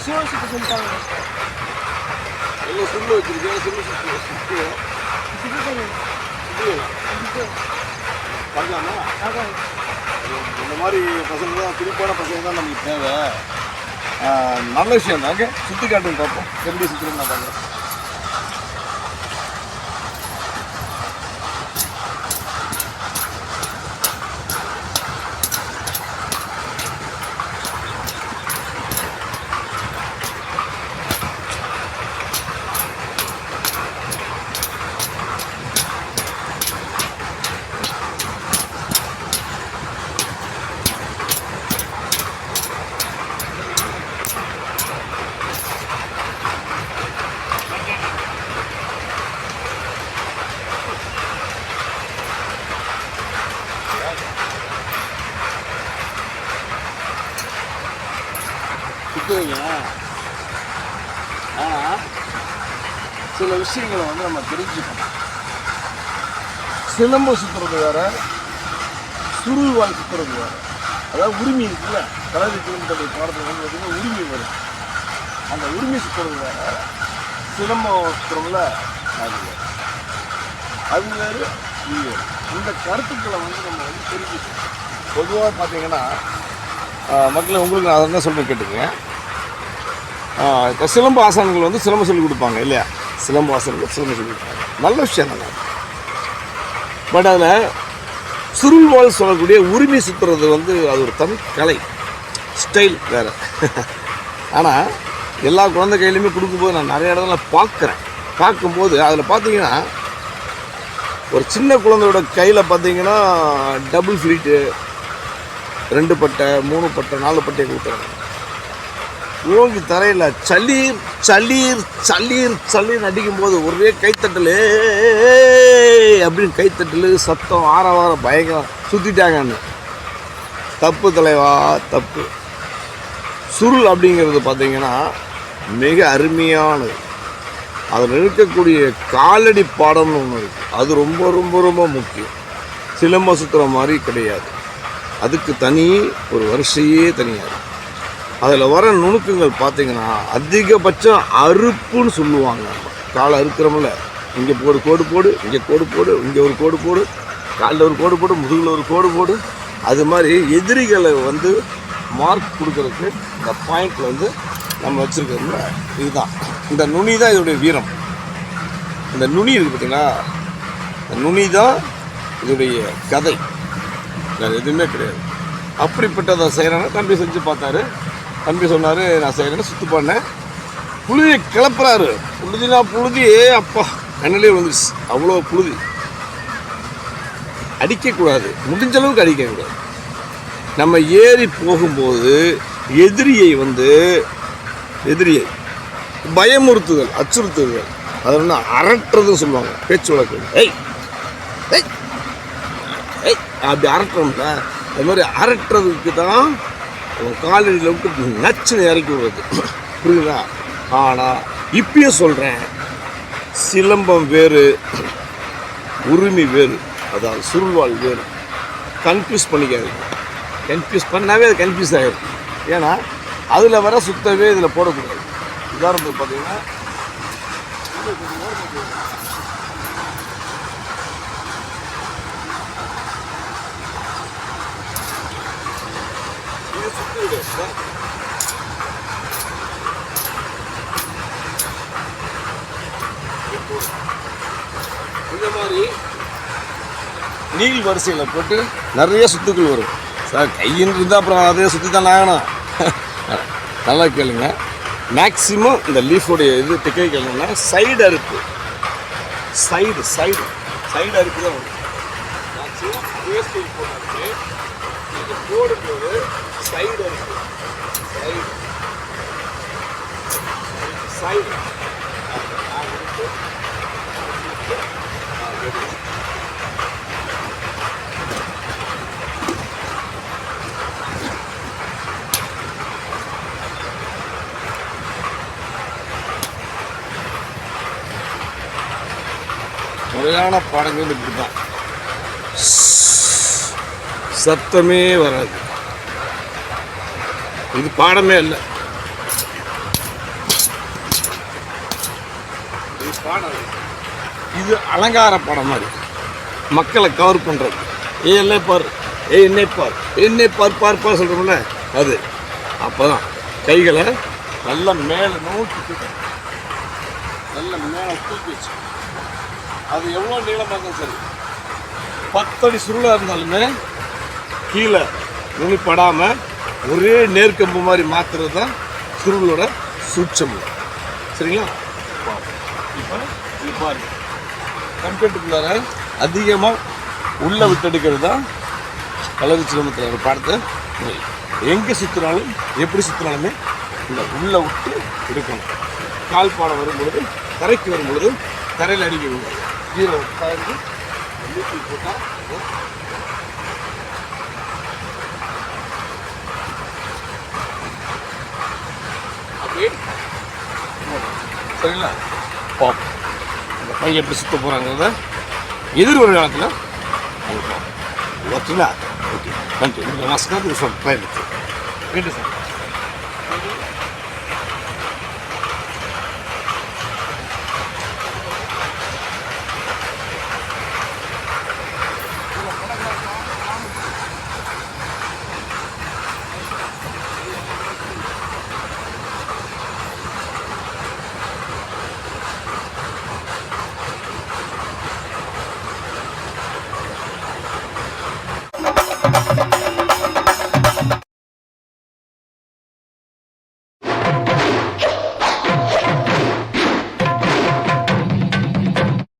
சிவசிட்டு சொல்லிட்டாங்க. எல்லாம் சுண்டு வச்சிருக்கேன். சுண்டு பார்க்கலாமா? இந்த மாதிரி பசங்க தான், குறிப்பான பசங்க தான் நமக்கு தேவை. நல்ல விஷயம் தாங்க. சுற்றி காட்டுங்க பார்ப்போம். எப்படி சுற்றுன்னு நான் பார்க்குறேன். சுற்றுவீங்க. ஆனால் சில விஷயங்களை வந்து நம்ம தெரிஞ்சுக்கணும். சிலம்பு சுற்றுறது வேற, சுருள்வாள் சுற்றுறது வேற. அதாவது உரிமை இருக்குல்ல, கலரி குடும்பத்துடைய பாடத்தில் வந்து பார்த்தீங்கன்னா உரிமை வரும். அந்த உரிமை சுற்றுறது வேற, சிலம்பம் சுற்றுறதுல அது வேறு, இது வேறு. இந்த கருத்துக்களை வந்து நம்ம வந்து தெரிஞ்சுக்கணும். பொதுவாக பார்த்தீங்கன்னா மக்களை உங்களுக்கு நான் என்ன சொல்கிறேன் கேட்டுக்கங்க. இப்போ சிலம்பு ஆசான்கள் வந்து சிலம்பு சொல்லிக் கொடுப்பாங்க இல்லையா? சிலம்பு ஆசான்கள் சிலம்பு சொல்லிக் கொடுப்பாங்க, நல்ல விஷயம் தானே. பட் அதில் சுருள்வாள் சொல்லக்கூடிய உரிமை சுற்றுறது வந்து அது ஒரு தனி கலை, ஸ்டைல் வேறு. ஆனால் எல்லா குழந்தை கையிலையுமே கொடுக்கும்போது நான் நிறைய இடத்துல பார்க்கும்போது அதில் பார்த்தீங்கன்னா ஒரு சின்ன குழந்தையோட கையில் பார்த்தீங்கன்னா டபுள் ஃப்ளீட்டு, 2 பட்டை 3 பட்டை 4 பட்டையை கொடுக்குறாங்க. ஓங்கி தரையில் சளீர் சளீர் சளீர் சளீர் அடிக்கும்போது ஒரே கைத்தட்டல், அப்படின்னு கைத்தட்டல் சத்தம் ஆரவாரம் பயங்கரம். சுற்றிட்டாங்கன்னு. தப்பு தலைவா, தப்பு. சுருள் அப்படிங்கிறது பார்த்தீங்கன்னா மிக அருமையானது. அதில் இருக்கக்கூடிய காலடி பாடம்னு ஒன்று இருக்குது. அது ரொம்ப ரொம்ப ரொம்ப முக்கியம். சிலம்ப சுற்றுற மாதிரி கிடையாது. அதுக்கு தனி ஒரு வரிசையே தனியாக. அதில் வர நுணுக்கங்கள் பார்த்தீங்கன்னா அதிகபட்சம் அறுப்புன்னு சொல்லுவாங்க. காலை அறுக்கிறோம்ல, இங்கே கோடு போடு, இங்கே கோடு போடு, இங்கே ஒரு கோடு போடு, காலில் ஒரு கோடு போடு, முதுகில் ஒரு கோடு போடு. அது மாதிரி எதிரிகளை வந்து மார்க் கொடுக்கறதுக்கு இந்த பாயிண்டில் வந்து நம்ம வச்சுருக்கோம்ல, இதுதான் இந்த நுனி தான் இதோடைய வீரம். இந்த நுனி இருக்குது பார்த்தீங்களா, இந்த நுனி தான் இதோடைய கதை, வேறு எதுவுமே கிடையாது. அப்படிப்பட்டதை செய்கிறாங்க. தம்பி செஞ்சு பார்த்தாரு. தம்பி சொன்னார் நான் செய்கிறேன்னு சுற்று பண்ணேன். புழுதியை கிளப்புறாரு. புழுதி அப்பா கண்ணிலே வந்துடுச்சு. அவ்வளோ புழுதி. அடிக்கக்கூடாது, முடிஞ்ச அளவுக்கு அடிக்கக்கூடாது. நம்ம ஏறி போகும்போது எதிரியை பயமுறுத்துதல், அச்சுறுத்துதல், அது ஒன்று அரட்டுறதுன்னு சொல்லுவாங்க பேச்சு வழக்கு. ஏய் ஏய் ஏய் அப்படி அரட்டுறோம்ல, அது மாதிரி அரட்டுறதுக்கு தான் காலடியில் விட்டு நச்சுன்னு இறக்கி விடுறது. புரியுதா? ஆனால் இப்பயும் சொல்கிறேன், சிலம்பம் வேறு, உரிமை வேறு, அதாவது சுருள்வாள் வேறு. கன்ஃபியூஸ் பண்ணிக்காது. கன்ஃபியூஸ் பண்ணாவே அது கன்ஃபியூஸ் ஆகிடும். ஏன்னா அதில் வர சுத்தவே இதில் போடக்கூடாது. உதாரணத்துக்கு பார்த்தீங்கன்னா இந்த மாதிரி நீள் வரிசையில் போட்டு நிறைய சுத்துக்கள் வரும். சார் கையின்னு இருந்தால் அப்புறம் அதே சுற்றி தான் ஆகணும். நல்லா கேளுங்க. மேக்ஸிமம் இந்த லீஃபோடைய இது டெக்னிக் என்னன்னா சைடு அறுப்பு, சைடு அறுப்பு தான் வரும். மேக்ஸிமம் வேஸ்டில் போட்டு இது போடும்போது சைடு அறுப்பு, சைடு முறையான பாடங்கள் இப்படி தான். சத்தமே வராது. இது பாடமே இல்லை. பாடம் இது அலங்கார படம் மாதிரி மக்களை கவர் பண்ணுறது. என்னை பார், என்னை பார், என்னை பார்ப்பா சொல்கிறோம்ல அது. அப்போ தான் கைகளை நல்லா மேலே நோக்கி நல்ல மேலே தூக்கி வச்சு, அது எவ்வளோ நீளமாக இருந்தாலும் சரி, 10 அடி சுருளாக இருந்தாலுமே கீழே நுனிப்படாமல் ஒரே நேர்கம்பு மாதிரி மாற்றுறது தான் சுருளோட சூட்சம். சரிங்களா? இப்போ இது பாருங்க, கம்ப்யூட்டருக்குள்ளார அதிகமாக உள்ளே விட்டெடுக்கிறது தான் கலரி சிலம்பத்தில் ஒரு பாடத்தை. எங்கே சுற்றினாலும் எப்படி சுற்றினாலுமே இந்த உள்ளே விட்டு எடுக்கணும். கால் பாடம் வரும்பொழுது தரைக்கு வரும்பொழுது தரையில் அடிக்கணும். கீழே உட்காந்து நீச்சல் போட்டால் அப்படியே சரிங்களா? பார்ப்போம் அந்த பையன் எப்படி சுற்ற போகிறாங்கிறத எதிர் ஒரு காலத்தில் ஓகேங்களா? ஓகே, நன்றி. நமஸ்காரம். பயணிச்சு கேட்டு சார்.